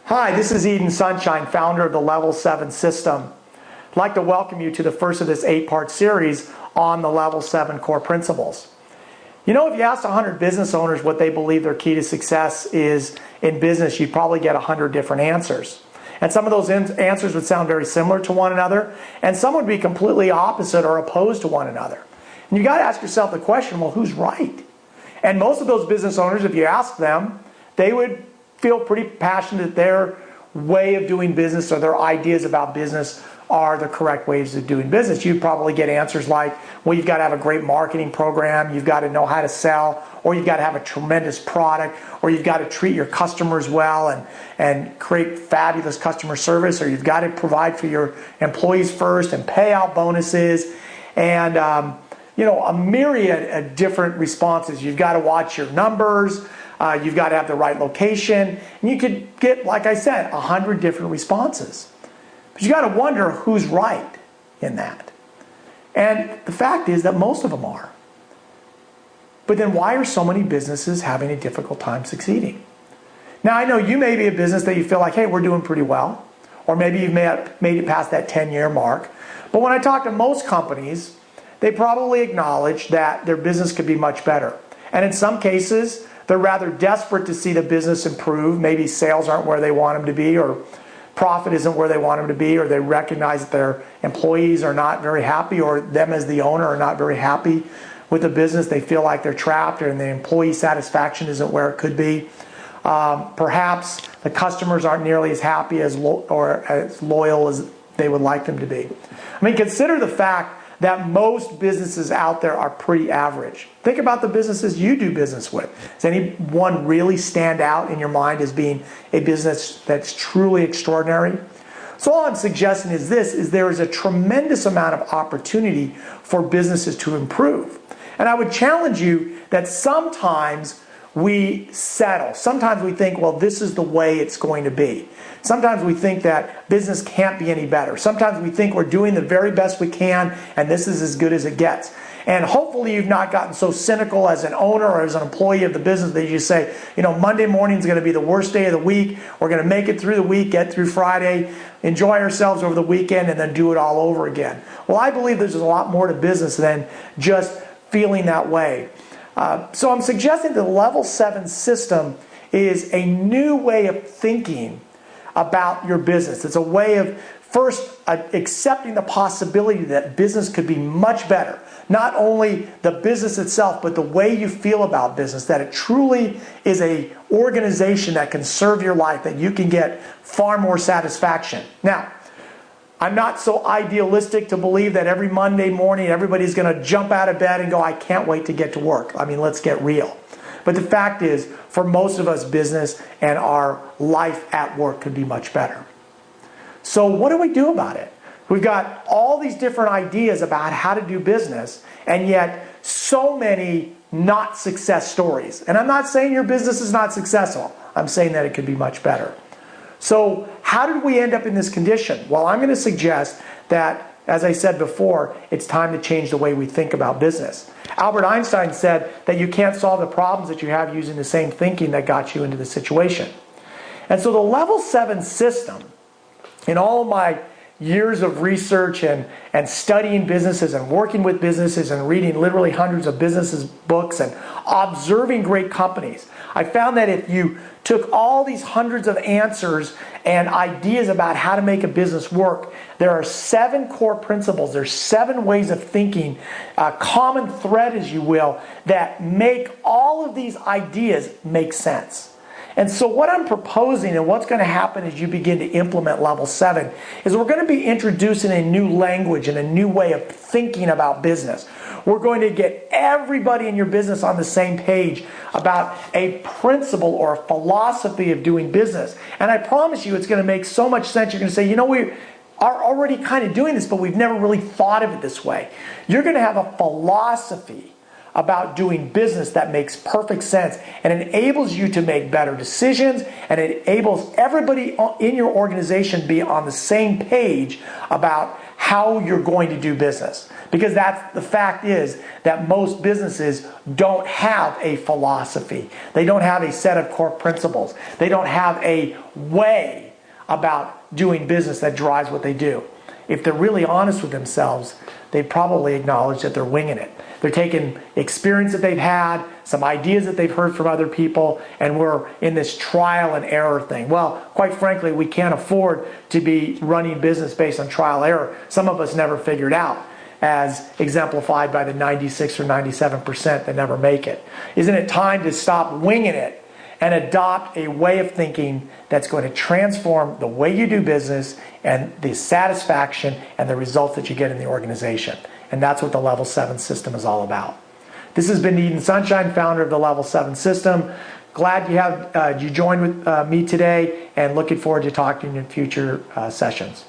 Hi, this is Eden Sunshine, founder of the Level 7 system. I'd like to welcome you to the first of this 8-part series on the Level 7 core principles. You know, if you asked 100 business owners what they believe their key to success is in business, you'd probably get 100 different answers. And some of those answers would sound very similar to one another, and some would be completely opposite or opposed to one another. And you got to ask yourself the question, well, who's right? And most of those business owners, if you ask them, they would feel pretty passionate that their way of doing business or their ideas about business are the correct ways of doing business. You'd probably get answers like, well, you've got to have a great marketing program, you've got to know how to sell, or you've got to have a tremendous product, or you've got to treat your customers well and create fabulous customer service, or you've got to provide for your employees first and pay out bonuses, and a myriad of different responses. You've got to watch your numbers, you've got to have the right location, and you could get, like I said, 100 different responses. But you got to wonder who's right in that. And the fact is that most of them are. But then why are so many businesses having a difficult time succeeding? Now, I know you may be a business that you feel like, hey, we're doing pretty well, or maybe you've made it past that 10-year mark. But when I talk to most companies, they probably acknowledge that their business could be much better. And in some cases, they're rather desperate to see the business improve. Maybe sales aren't where they want them to be, or profit isn't where they want them to be, or they recognize that their employees are not very happy, or them as the owner are not very happy with the business. They feel like they're trapped, and the employee satisfaction isn't where it could be. Perhaps the customers aren't nearly as happy or as loyal as they would like them to be. I mean, consider the fact that most businesses out there are pretty average. Think about the businesses you do business with. Does any one really stand out in your mind as being a business that's truly extraordinary? So all I'm suggesting is there is a tremendous amount of opportunity for businesses to improve. And I would challenge you that sometimes we settle. Sometimes we think, well, this is the way it's going to be. Sometimes we think that business can't be any better. Sometimes we think we're doing the very best we can and this is as good as it gets. And hopefully you've not gotten so cynical as an owner or as an employee of the business that you say, Monday morning is going to be the worst day of the week. We're going to make it through the week, get through Friday, enjoy ourselves over the weekend, and then do it all over again. Well, I believe there's a lot more to business than just feeling that way. So I'm suggesting the Level 7 system is a new way of thinking about your business. It's a way of first accepting the possibility that business could be much better. Not only the business itself, but the way you feel about business, that it truly is an organization that can serve your life, that you can get far more satisfaction. Now, I'm not so idealistic to believe that every Monday morning everybody's going to jump out of bed and go, I can't wait to get to work. I mean, let's get real. But the fact is, for most of us, business and our life at work could be much better. So what do we do about it? We've got all these different ideas about how to do business, and yet so many not success stories. And I'm not saying your business is not successful. I'm saying that it could be much better. So how did we end up in this condition? Well, I'm going to suggest that, as I said before, it's time to change the way we think about business. Albert Einstein said that you can't solve the problems that you have using the same thinking that got you into the situation. And so the Level 7 system, in all of my years of research and studying businesses and working with businesses and reading literally hundreds of businesses books and observing great companies, I found that if you took all these hundreds of answers and ideas about how to make a business work, there are 7 core principles. There's 7 ways of thinking, a common thread, as you will, that make all of these ideas make sense. And so what I'm proposing and what's going to happen as you begin to implement Level 7 is we're going to be introducing a new language and a new way of thinking about business. We're going to get everybody in your business on the same page about a principle or a philosophy of doing business. And I promise you it's going to make so much sense. You're going to say, we are already kind of doing this, but we've never really thought of it this way. You're going to have a philosophy about doing business that makes perfect sense and enables you to make better decisions and it enables everybody in your organization to be on the same page about how you're going to do business. Because that's the fact is that most businesses don't have a philosophy. They don't have a set of core principles. They don't have a way about doing business that drives what they do. If they're really honest with themselves, they probably acknowledge that they're winging it. They're taking experience that they've had, some ideas that they've heard from other people, and we're in this trial and error thing. Well, quite frankly, we can't afford to be running business based on trial and error. Some of us never figured out, as exemplified by the 96 or 97% that never make it. Isn't it time to stop winging it and adopt a way of thinking that's going to transform the way you do business and the satisfaction and the results that you get in the organization? And that's what the Level 7 system is all about. This has been Eden Sunshine, founder of the Level 7 system. Glad you joined with me today, and looking forward to talking in future sessions.